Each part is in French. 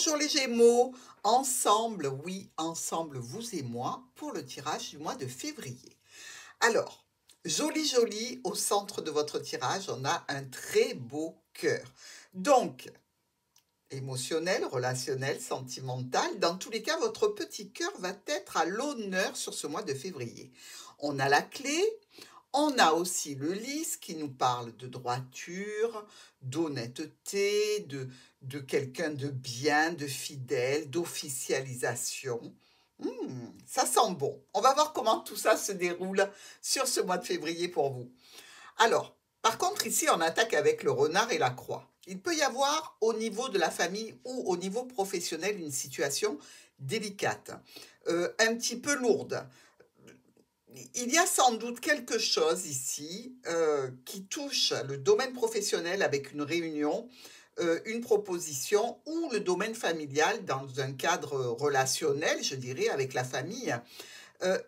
Bonjour les Gémeaux, ensemble, oui, ensemble, vous et moi, pour le tirage du mois de février. Alors, joli, joli, au centre de votre tirage, on a un très beau cœur. Donc, émotionnel, relationnel, sentimental, dans tous les cas, votre petit cœur va être à l'honneur sur ce mois de février. On a la clé, on a aussi le lys qui nous parle de droiture, d'honnêteté, de quelqu'un de bien, de fidèle, d'officialisation. Ça sent bon. On va voir comment tout ça se déroule sur ce mois de février pour vous. Alors, par contre, ici, on attaque avec le renard et la croix. Il peut y avoir au niveau de la famille ou au niveau professionnel une situation délicate, un petit peu lourde. Il y a sans doute quelque chose ici qui touche le domaine professionnel avec une réunion, une proposition ou le domaine familial dans un cadre relationnel, je dirais, avec la famille,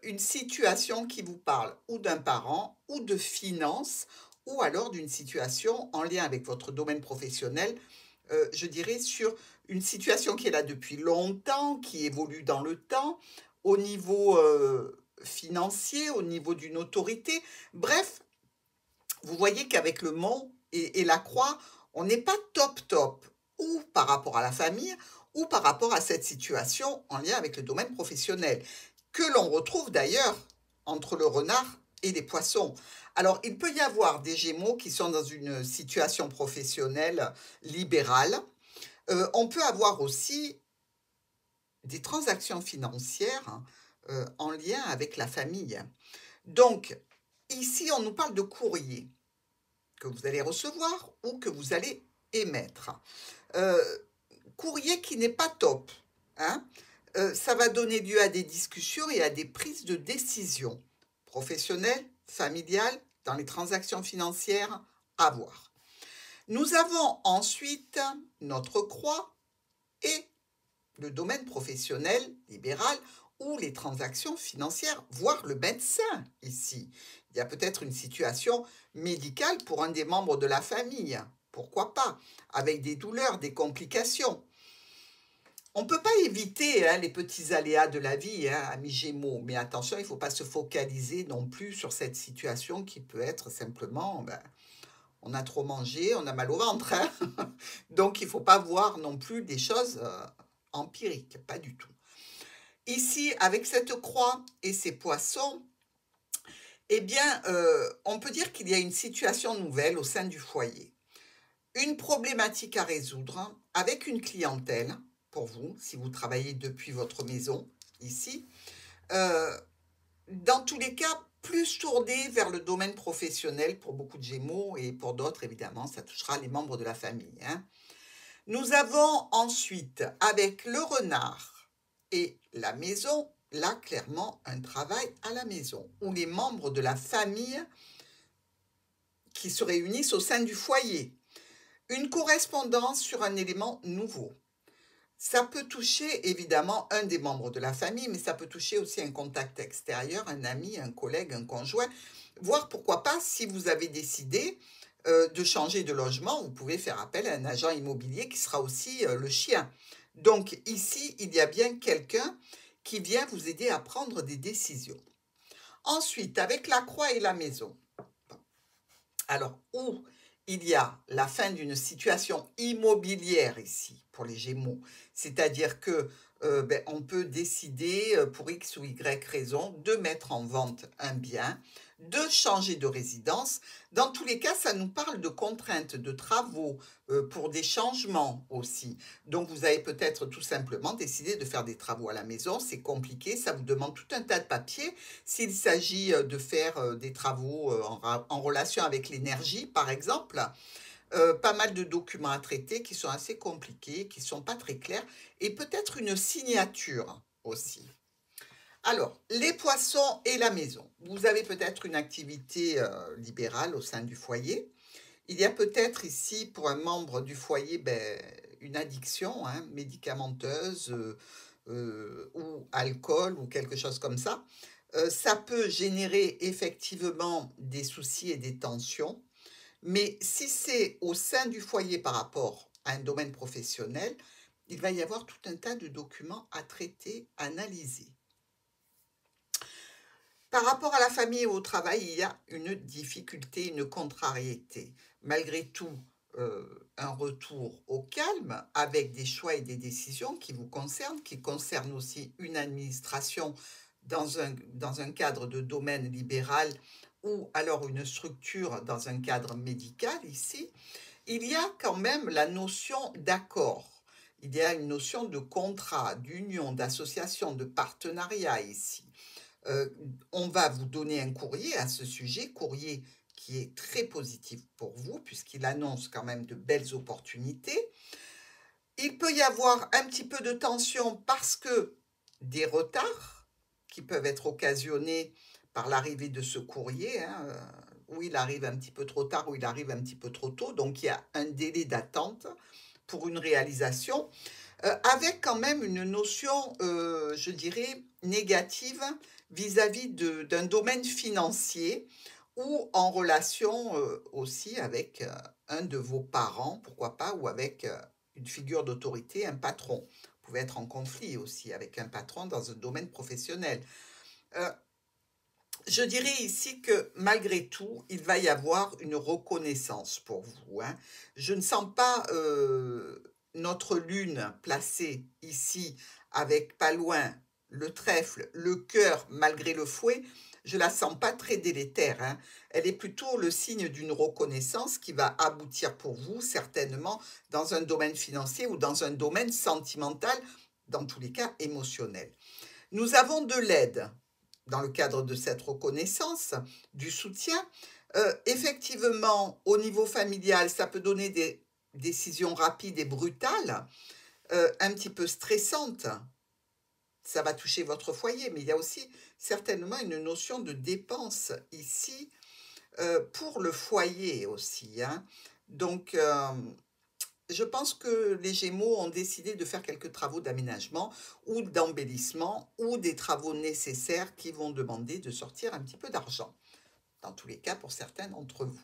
une situation qui vous parle ou d'un parent ou de finances ou alors d'une situation en lien avec votre domaine professionnel, je dirais sur une situation qui est là depuis longtemps, qui évolue dans le temps, au niveau financier, au niveau d'une autorité. Bref, vous voyez qu'avec le mont et la croix, on n'est pas top top, ou par rapport à la famille, ou par rapport à cette situation en lien avec le domaine professionnel, que l'on retrouve d'ailleurs entre le renard et les poissons. Alors, il peut y avoir des Gémeaux qui sont dans une situation professionnelle libérale. On peut avoir aussi des transactions financières en lien avec la famille. Donc, ici, on nous parle de courrier que vous allez recevoir ou que vous allez émettre. Euh, Courrier qui n'est pas top, hein. Ça va donner lieu à des discussions et à des prises de décision professionnelles, familiales, dans les transactions financières, à voir. Nous avons ensuite notre croix et le domaine professionnel, libéral, ou les transactions financières, voire le médecin ici. Il y a peut-être une situation médicale pour un des membres de la famille, pourquoi pas, avec des douleurs, des complications. On ne peut pas éviter les petits aléas de la vie, amis Gémeaux, mais attention, il ne faut pas se focaliser non plus sur cette situation qui peut être simplement, on a trop mangé, on a mal au ventre, hein. Donc il ne faut pas voir non plus des choses empiriques, pas du tout. Ici, avec cette croix et ces poissons, eh bien, on peut dire qu'il y a une situation nouvelle au sein du foyer. Une problématique à résoudre avec une clientèle, pour vous, si vous travaillez depuis votre maison, ici. Euh, dans tous les cas, plus tourné vers le domaine professionnel pour beaucoup de Gémeaux et pour d'autres, évidemment, ça touchera les membres de la famille, hein. Nous avons ensuite, avec le renard et la maison, là, clairement, un travail à la maison, où les membres de la famille qui se réunissent au sein du foyer. Une correspondance sur un élément nouveau. Ça peut toucher évidemment un des membres de la famille, mais ça peut toucher aussi un contact extérieur, un ami, un collègue, un conjoint, voire pourquoi pas, si vous avez décidé de changer de logement, vous pouvez faire appel à un agent immobilier qui sera aussi le chien. Donc ici, il y a bien quelqu'un qui vient vous aider à prendre des décisions. Ensuite, avec la croix et la maison. Alors, où il y a la fin d'une situation immobilière ici, pour les Gémeaux, c'est-à-dire que on peut décider, pour X ou Y raison, de mettre en vente un bien, de changer de résidence. Dans tous les cas, ça nous parle de contraintes, de travaux, pour des changements aussi. Donc, vous avez peut-être tout simplement décidé de faire des travaux à la maison. C'est compliqué, ça vous demande tout un tas de papiers. S'il s'agit de faire des travaux en relation avec l'énergie, par exemple, pas mal de documents à traiter qui sont assez compliqués, qui ne sont pas très clairs, et peut-être une signature aussi. Alors, les poissons et la maison. Vous avez peut-être une activité libérale au sein du foyer. Il y a peut-être ici, pour un membre du foyer, une addiction médicamenteuse ou alcool ou quelque chose comme ça. Ça peut générer effectivement des soucis et des tensions, mais si c'est au sein du foyer par rapport à un domaine professionnel, il va y avoir tout un tas de documents à traiter, analyser. Par rapport à la famille et au travail, il y a une difficulté, une contrariété. Malgré tout, un retour au calme avec des choix et des décisions qui vous concernent, qui concernent aussi une administration dans un cadre de domaine libéral ou alors une structure dans un cadre médical ici. Il y a quand même la notion d'accord. Il y a une notion de contrat, d'union, d'association, de partenariat ici. Euh, on va vous donner un courrier à ce sujet, courrier qui est très positif pour vous, puisqu'il annonce quand même de belles opportunités. Il peut y avoir un petit peu de tension parce que des retards qui peuvent être occasionnés par l'arrivée de ce courrier, hein, où il arrive un petit peu trop tard, ou il arrive un petit peu trop tôt, donc il y a un délai d'attente pour une réalisation, avec quand même une notion, je dirais, négative vis-à-vis d'un domaine financier ou en relation aussi avec un de vos parents, pourquoi pas, ou avec une figure d'autorité, un patron. Vous pouvez être en conflit aussi avec un patron dans un domaine professionnel. Euh, je dirais ici que malgré tout, il va y avoir une reconnaissance pour vous, hein. Je ne sens pas notre lune placée ici avec pas loin le trèfle, le cœur malgré le fouet. Je la sens pas très délétère, hein. Elle est plutôt le signe d'une reconnaissance qui va aboutir pour vous certainement dans un domaine financier ou dans un domaine sentimental, dans tous les cas émotionnel. Nous avons de l'aide dans le cadre de cette reconnaissance, du soutien. Effectivement, au niveau familial, ça peut donner des décisions rapides et brutales, un petit peu stressantes. Ça va toucher votre foyer, mais il y a aussi certainement une notion de dépense ici pour le foyer aussi, hein. Donc, je pense que les Gémeaux ont décidé de faire quelques travaux d'aménagement ou d'embellissement ou des travaux nécessaires qui vont demander de sortir un petit peu d'argent, dans tous les cas pour certains d'entre vous.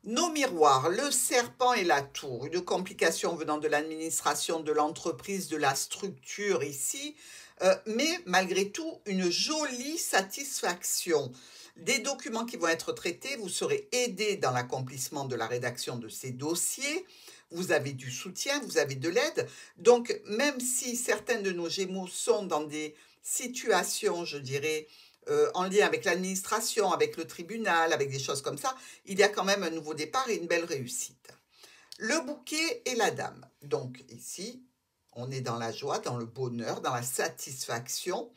Nos miroirs, le serpent et la tour, une complication venant de l'administration, de l'entreprise, de la structure ici, mais malgré tout, une jolie satisfaction. Des documents qui vont être traités, vous serez aidé dans l'accomplissement de la rédaction de ces dossiers, vous avez du soutien, vous avez de l'aide. Donc, même si certains de nos Gémeaux sont dans des situations, je dirais, en lien avec l'administration, avec le tribunal, avec des choses comme ça, il y a quand même un nouveau départ et une belle réussite. Le bouquet et la dame. Donc ici, on est dans la joie, dans le bonheur, dans la satisfaction.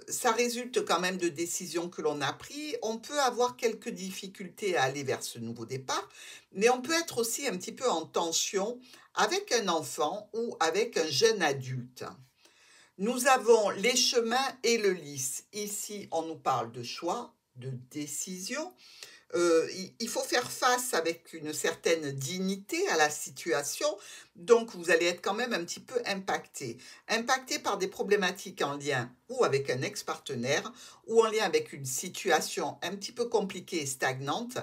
Ça résulte quand même de décisions que l'on a prises. On peut avoir quelques difficultés à aller vers ce nouveau départ, mais on peut être aussi un petit peu en tension avec un enfant ou avec un jeune adulte. Nous avons les chemins et le lys. Ici, on nous parle de choix, de décision. Il faut faire face avec une certaine dignité à la situation, donc vous allez être quand même un petit peu impacté. Impacté par des problématiques en lien ou avec un ex-partenaire ou en lien avec une situation un petit peu compliquée et stagnante,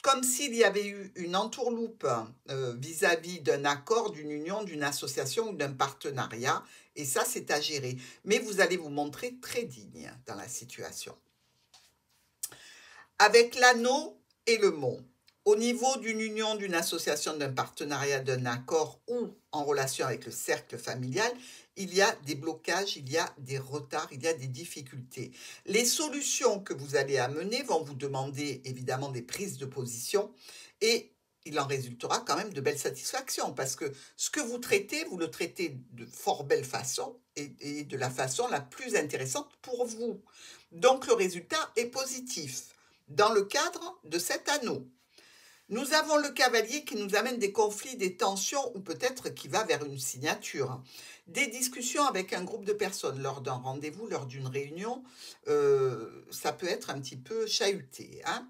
comme s'il y avait eu une entourloupe vis-à-vis d'un accord, d'une union, d'une association ou d'un partenariat, et ça c'est à gérer. Mais vous allez vous montrer très digne dans la situation. Avec l'anneau et le mont, au niveau d'une union, d'une association, d'un partenariat, d'un accord ou en relation avec le cercle familial, il y a des blocages, il y a des retards, il y a des difficultés. Les solutions que vous allez amener vont vous demander évidemment des prises de position et il en résultera quand même de belles satisfactions parce que ce que vous le traitez de fort belle façon et de la façon la plus intéressante pour vous. Donc le résultat est positif dans le cadre de cet anneau. Nous avons le cavalier qui nous amène des conflits, des tensions ou peut-être qui va vers une signature. Des discussions avec un groupe de personnes lors d'un rendez-vous, lors d'une réunion, ça peut être un petit peu chahuté, hein.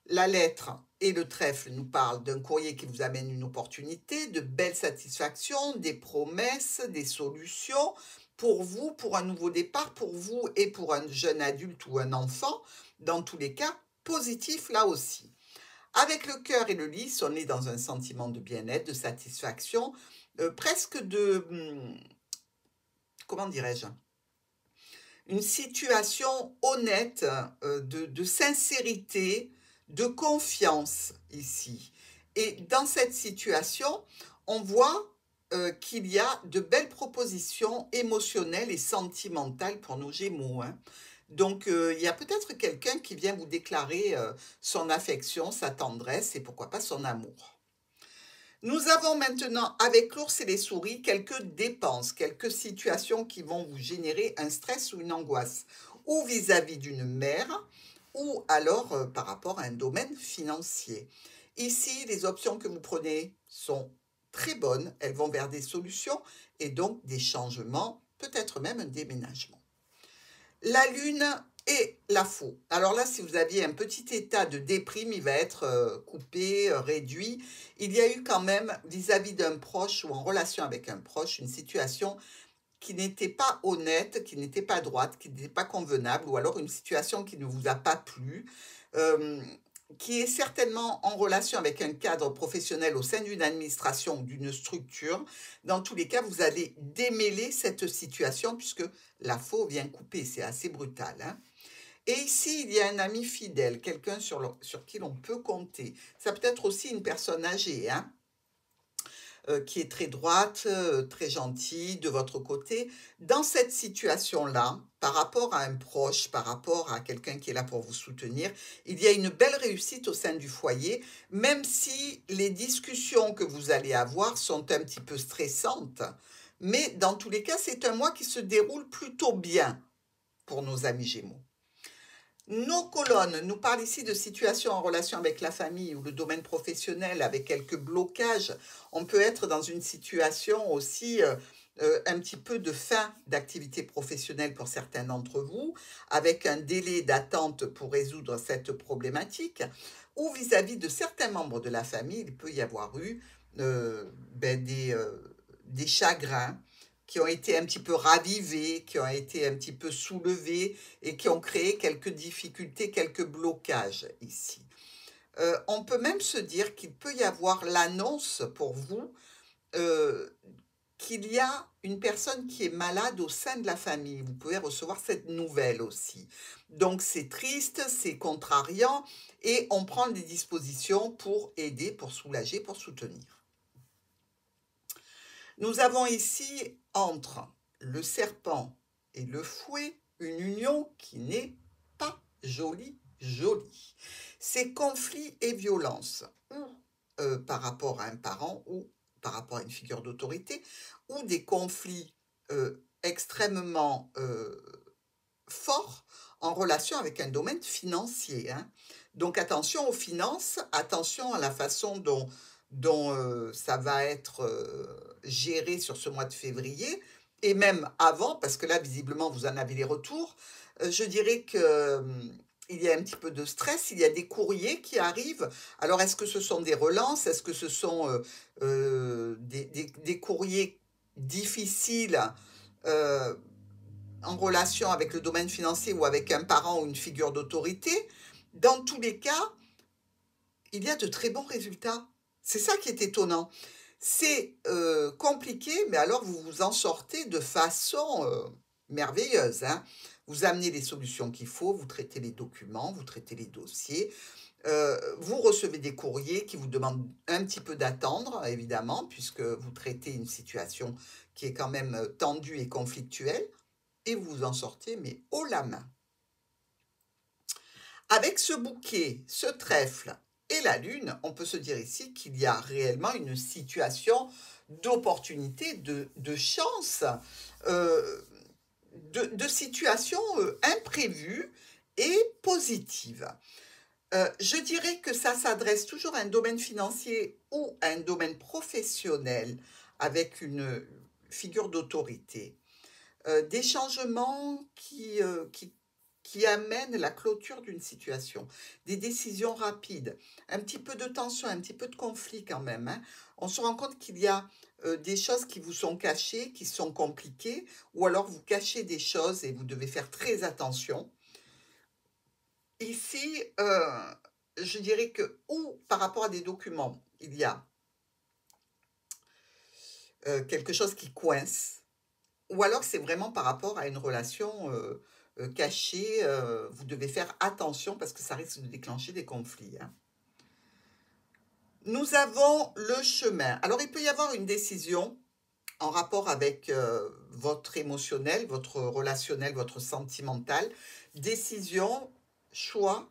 La lettre et le trèfle nous parlent d'un courrier qui vous amène une opportunité, de belles satisfactions, des promesses, des solutions pour vous, pour un nouveau départ, pour vous et pour un jeune adulte ou un enfant. Dans tous les cas, positif là aussi. Avec le cœur et le lys, on est dans un sentiment de bien-être, de satisfaction, presque de, comment dirais-je, une situation honnête, de sincérité, de confiance ici. Et dans cette situation, on voit qu'il y a de belles propositions émotionnelles et sentimentales pour nos Gémeaux, hein. Donc, il y a peut-être quelqu'un qui vient vous déclarer son affection, sa tendresse et pourquoi pas son amour. Nous avons maintenant, avec l'ours et les souris, quelques dépenses, quelques situations qui vont vous générer un stress ou une angoisse, ou vis-à-vis d'une mère, ou alors par rapport à un domaine financier. Ici, les options que vous prenez sont très bonnes, elles vont vers des solutions et donc des changements, peut-être même un déménagement. La lune et la faux. Alors là, si vous aviez un petit état de déprime, il va être coupé, réduit. Il y a eu quand même, vis-à-vis d'un proche ou en relation avec un proche, une situation qui n'était pas honnête, qui n'était pas droite, qui n'était pas convenable, ou alors une situation qui ne vous a pas plu, euh, qui est certainement en relation avec un cadre professionnel au sein d'une administration ou d'une structure. Dans tous les cas, vous allez démêler cette situation puisque la faux vient couper, c'est assez brutal, hein. Et ici, il y a un ami fidèle, quelqu'un sur qui l'on peut compter. Ça peut être aussi une personne âgée, hein, qui est très droite, très gentille de votre côté. Dans cette situation-là, par rapport à un proche, par rapport à quelqu'un qui est là pour vous soutenir, il y a une belle réussite au sein du foyer, même si les discussions que vous allez avoir sont un petit peu stressantes. Mais dans tous les cas, c'est un mois qui se déroule plutôt bien pour nos amis Gémeaux. Nos colonnes nous parlent ici de situations en relation avec la famille ou le domaine professionnel avec quelques blocages. On peut être dans une situation aussi un petit peu de fin d'activité professionnelle pour certains d'entre vous, avec un délai d'attente pour résoudre cette problématique, ou vis-à-vis de certains membres de la famille, il peut y avoir eu des chagrins qui ont été un petit peu ravivés, qui ont été un petit peu soulevés et qui ont créé quelques difficultés, quelques blocages ici. On peut même se dire qu'il peut y avoir l'annonce pour vous euh, qu'il y a une personne qui est malade au sein de la famille. Vous pouvez recevoir cette nouvelle aussi. Donc c'est triste, c'est contrariant et on prend des dispositions pour aider, pour soulager, pour soutenir. Nous avons ici entre le serpent et le fouet une union qui n'est pas jolie, jolie. Ces conflits et violences, ou par rapport à un parent, ou par rapport à une figure d'autorité, ou des conflits extrêmement forts en relation avec un domaine financier, hein. Donc attention aux finances, attention à la façon dont ça va être géré sur ce mois de février, et même avant, parce que là, visiblement, vous en avez les retours. Je dirais que il y a un petit peu de stress, il y a des courriers qui arrivent. Alors, est-ce que ce sont des relances? Est-ce que ce sont des courriers difficiles euh, en relation avec le domaine financier ou avec un parent ou une figure d'autorité? Dans tous les cas, il y a de très bons résultats. C'est ça qui est étonnant. C'est compliqué, mais alors vous vous en sortez de façon merveilleuse, hein. Vous amenez les solutions qu'il faut, vous traitez les documents, vous traitez les dossiers, vous recevez des courriers qui vous demandent un petit peu d'attendre, évidemment, puisque vous traitez une situation qui est quand même tendue et conflictuelle, et vous vous en sortez, mais haut la main. Avec ce bouquet, ce trèfle et la lune, on peut se dire ici qu'il y a réellement une situation d'opportunité, de chance, euh, de situation imprévue et positive. Je dirais que ça s'adresse toujours à un domaine financier ou à un domaine professionnel avec une figure d'autorité. Des changements qui amènent la clôture d'une situation, des décisions rapides, un petit peu de tension, un petit peu de conflit quand même, hein. On se rend compte qu'il y a des choses qui vous sont cachées, qui sont compliquées, ou alors vous cachez des choses et vous devez faire très attention. Ici, je dirais que, ou par rapport à des documents, il y a quelque chose qui coince, ou alors c'est vraiment par rapport à une relation cachée, vous devez faire attention parce que ça risque de déclencher des conflits, hein. Nous avons le chemin. Alors, il peut y avoir une décision en rapport avec votre émotionnel, votre relationnel, votre sentimental. Décision, choix,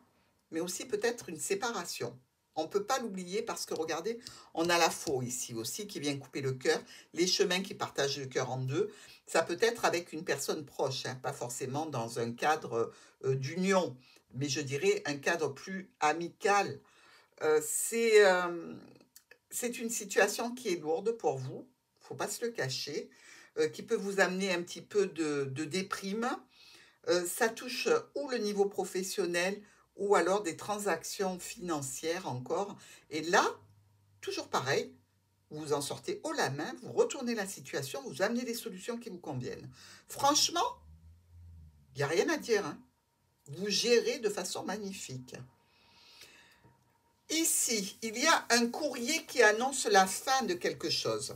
mais aussi peut-être une séparation. On ne peut pas l'oublier parce que regardez, on a la faux ici aussi qui vient couper le cœur, les chemins qui partagent le cœur en deux. Ça peut être avec une personne proche, hein, pas forcément dans un cadre d'union, mais je dirais un cadre plus amical. Euh, c'est euh, c'est une situation qui est lourde pour vous, il ne faut pas se le cacher, qui peut vous amener un petit peu de déprime. Ça touche ou le niveau professionnel ou alors des transactions financières encore. Et là, toujours pareil, vous en sortez haut la main, vous retournez la situation, vous amenez des solutions qui vous conviennent. Franchement, il n'y a rien à dire, hein. Vous gérez de façon magnifique. Ici, il y a un courrier qui annonce la fin de quelque chose.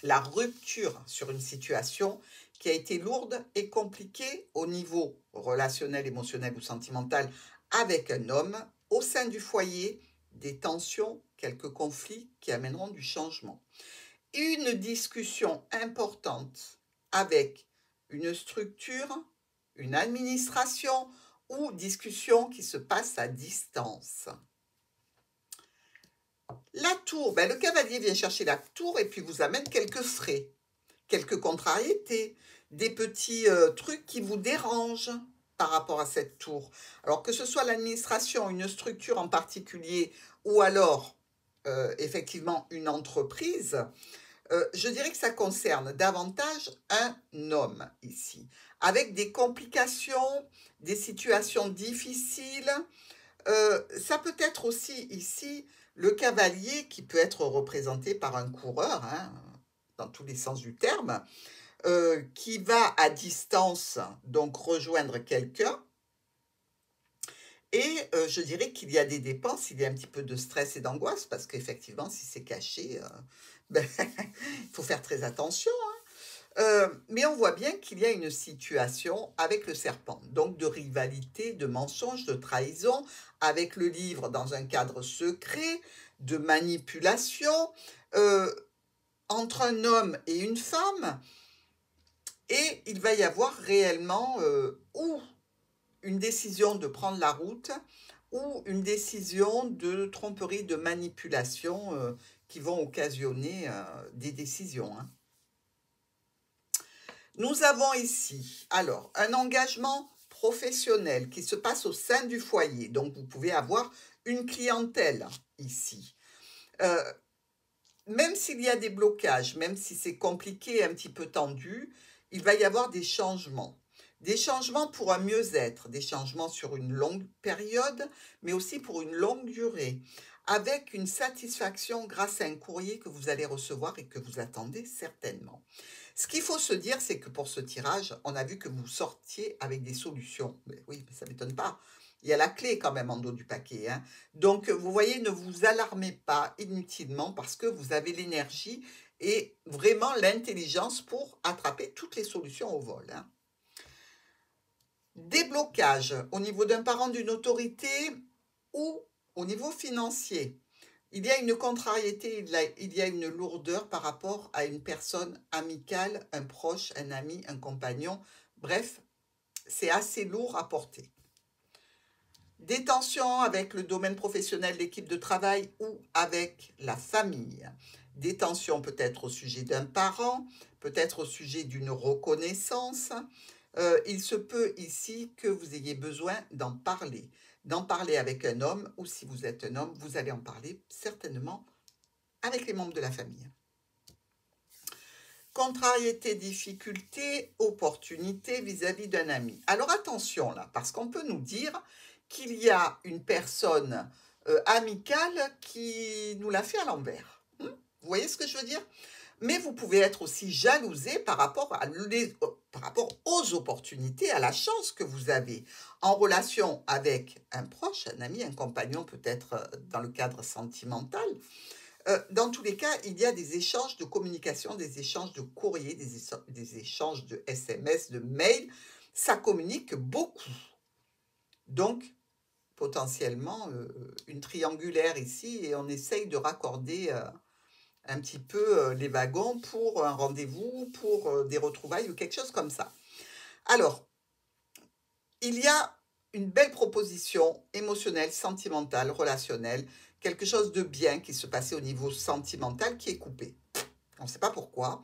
La rupture sur une situation qui a été lourde et compliquée au niveau relationnel, émotionnel ou sentimental avec un homme, au sein du foyer, des tensions, quelques conflits qui amèneront du changement. Une discussion importante avec une structure, une administration ou discussion qui se passe à distance. La tour, ben le cavalier vient chercher la tour et puis vous amène quelques frais, quelques contrariétés, des petits trucs qui vous dérangent par rapport à cette tour. Alors que ce soit l'administration, une structure en particulier ou alors effectivement une entreprise, je dirais que ça concerne davantage un homme ici, avec des complications, des situations difficiles. Ça peut être aussi ici le cavalier qui peut être représenté par un coureur, hein, dans tous les sens du terme, qui va à distance donc rejoindre quelqu'un. Et je dirais qu'il y a des dépenses, il y a un petit peu de stress et d'angoisse parce qu'effectivement, si c'est caché, ben, il faut faire très attention, hein. Mais on voit bien qu'il y a une situation avec le serpent, donc de rivalité, de mensonge, de trahison, avec le livre dans un cadre secret, de manipulation, euh, entre un homme et une femme, et il va y avoir réellement ou une décision de prendre la route, ou une décision de tromperie, de manipulation qui vont occasionner des décisions, hein. Nous avons ici, alors, un engagement professionnel qui se passe au sein du foyer. Donc, vous pouvez avoir une clientèle ici. Euh, Même s'il y a des blocages, même si c'est compliqué, un petit peu tendu, il va y avoir des changements. Des changements pour un mieux-être, des changements sur une longue période, mais aussi pour une longue durée, avec une satisfaction grâce à un courrier que vous allez recevoir et que vous attendez certainement. Ce qu'il faut se dire, c'est que pour ce tirage, on a vu que vous sortiez avec des solutions. Mais oui, mais ça ne m'étonne pas. Il y a la clé quand même en dos du paquet, hein. Donc, vous voyez, ne vous alarmez pas inutilement parce que vous avez l'énergie et vraiment l'intelligence pour attraper toutes les solutions au vol, hein. Déblocage au niveau d'un parent, d'une autorité ou au niveau financier. Il y a une contrariété, il y a une lourdeur par rapport à une personne amicale, un proche, un ami, un compagnon. Bref, c'est assez lourd à porter. Des tensions avec le domaine professionnel, l'équipe de travail ou avec la famille. Des tensions peut-être au sujet d'un parent, peut-être au sujet d'une reconnaissance. Il se peut ici que vous ayez besoin d'en parler avec un homme, ou si vous êtes un homme, vous allez en parler certainement avec les membres de la famille. Contrariété, difficulté, opportunité vis-à-vis d'un ami. Alors attention là, parce qu'on peut nous dire qu'il y a une personne amicale qui nous l'a fait à l'envers. Vous voyez ce que je veux dire? Mais vous pouvez être aussi jalousé par rapport par rapport aux opportunités, à la chance que vous avez en relation avec un proche, un ami, un compagnon, peut-être dans le cadre sentimental. Dans tous les cas, il y a des échanges de communication, des échanges de courrier, des échanges de SMS, de mails. Ça communique beaucoup. Donc, potentiellement, une triangulaire ici et on essaye de raccorder un petit peu les wagons pour un rendez-vous, pour des retrouvailles ou quelque chose comme ça. Alors, il y a une belle proposition émotionnelle, sentimentale, relationnelle, quelque chose de bien qui se passait au niveau sentimental qui est coupé. On ne sait pas pourquoi,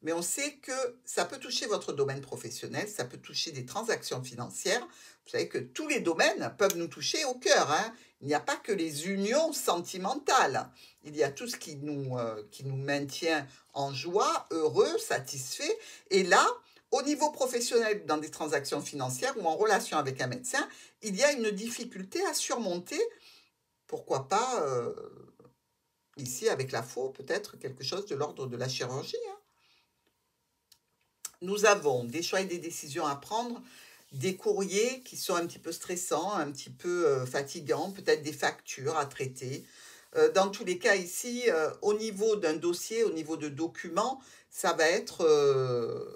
mais on sait que ça peut toucher votre domaine professionnel, ça peut toucher des transactions financières. Vous savez que tous les domaines peuvent nous toucher au cœur, hein. Il n'y a pas que les unions sentimentales. Il y a tout ce qui nous maintient en joie, heureux, satisfait. Et là, au niveau professionnel, dans des transactions financières ou en relation avec un médecin, il y a une difficulté à surmonter. Pourquoi pas ici, avec la faux, peut-être quelque chose de l'ordre de la chirurgie, hein. Nous avons des choix et des décisions à prendre, des courriers qui sont un petit peu stressants, un petit peu fatigants, peut-être des factures à traiter. Dans tous les cas ici, au niveau d'un dossier, au niveau de documents, ça va être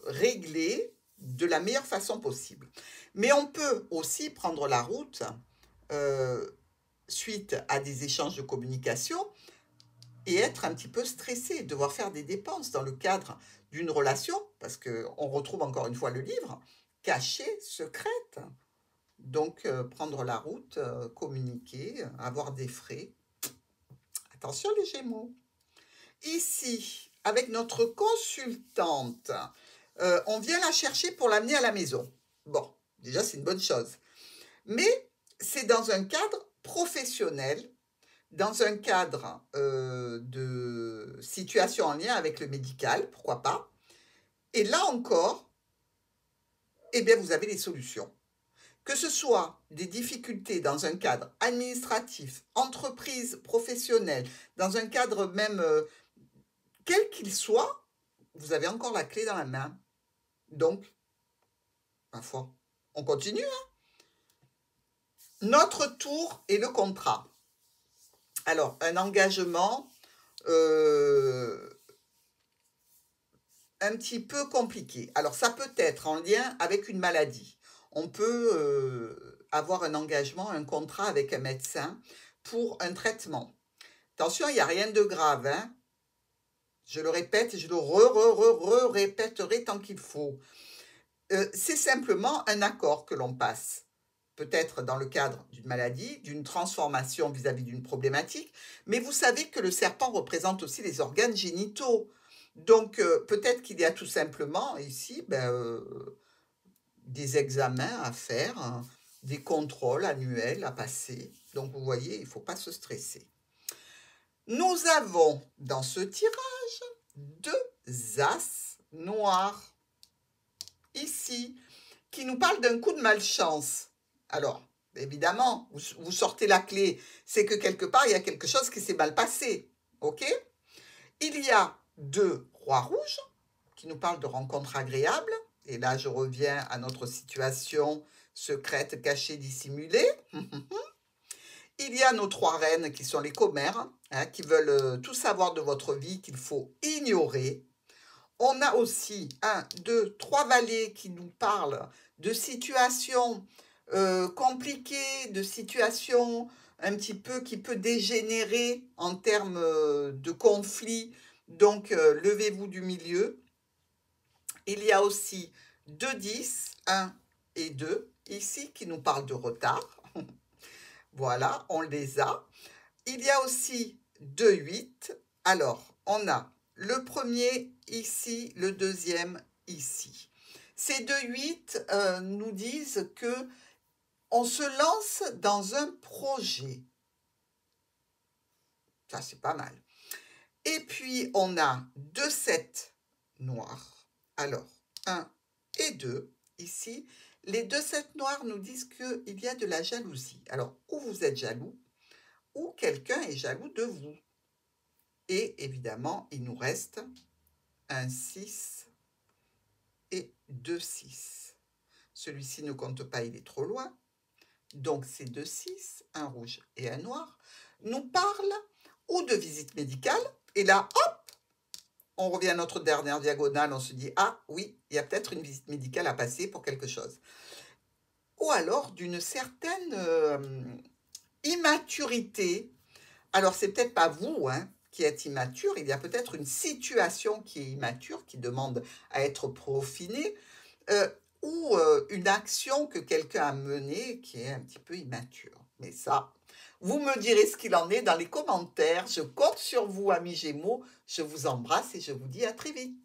réglé de la meilleure façon possible. Mais on peut aussi prendre la route suite à des échanges de communication et être un petit peu stressé, devoir faire des dépenses dans le cadre d'une relation, parce qu'on retrouve encore une fois le livre, cachée, secrète. Donc, prendre la route, communiquer, avoir des frais. Attention les Gémeaux. Ici, avec notre consultante, on vient la chercher pour l'amener à la maison. Bon, déjà, c'est une bonne chose. Mais c'est dans un cadre professionnel, dans un cadre de situation en lien avec le médical, pourquoi pas. Et là encore, eh bien, vous avez des solutions. Que ce soit des difficultés dans un cadre administratif, entreprise professionnelle, dans un cadre même quel qu'il soit, vous avez encore la clé dans la main. Donc, ma foi, on continue, hein. Notre tour est le contrat. Alors, un engagement un petit peu compliqué. Alors, ça peut être en lien avec une maladie. On peut avoir un engagement, un contrat avec un médecin pour un traitement. Attention, il n'y a rien de grave, hein. Je le répète et je le répéterai tant qu'il faut. C'est simplement un accord que l'on passe. Peut-être dans le cadre d'une maladie, d'une transformation vis-à-vis d'une problématique, mais vous savez que le serpent représente aussi les organes génitaux. Donc, peut-être qu'il y a tout simplement ici des examens à faire, hein, des contrôles annuels à passer. Donc, vous voyez, il ne faut pas se stresser. Nous avons dans ce tirage 2 as noirs, ici, qui nous parlent d'un coup de malchance. Alors, évidemment, vous sortez la clé, c'est que quelque part, il y a quelque chose qui s'est mal passé. OK? Il y a 2 rois rouges qui nous parlent de rencontres agréables. Et là, je reviens à notre situation secrète, cachée, dissimulée. Il y a nos 3 reines qui sont les commères, hein, qui veulent tout savoir de votre vie qu'il faut ignorer. On a aussi 1, 2, 3 valets qui nous parlent de situations compliquées, de situations un petit peu qui peut dégénérer en termes de conflits. Donc, levez-vous du milieu. Il y a aussi 2 10, 1 et 2, ici, qui nous parlent de retard. Voilà, on les a. Il y a aussi 2 8. Alors, on a le premier ici, le deuxième ici. Ces 2 8 nous disent que on se lance dans un projet. Ça, c'est pas mal. Et puis, on a 2 7 noirs. Alors, 1 et 2, ici. Les 2 7 noirs nous disent qu'il y a de la jalousie. Alors, ou vous êtes jaloux, ou quelqu'un est jaloux de vous. Et évidemment, il nous reste un 6 et 2 6. Celui-ci ne compte pas, il est trop loin. Donc, ces 2 6, un rouge et un noir, nous parlent ou de visite médicale. Et là, hop, on revient à notre dernière diagonale, on se dit, ah oui, il y a peut-être une visite médicale à passer pour quelque chose. Ou alors d'une certaine immaturité. Alors, c'est peut-être pas vous qui êtes immature, il y a peut-être une situation qui est immature, qui demande à être peaufinée, ou une action que quelqu'un a menée qui est un petit peu immature. Mais ça, vous me direz ce qu'il en est dans les commentaires. Je compte sur vous, amis Gémeaux. Je vous embrasse et je vous dis à très vite.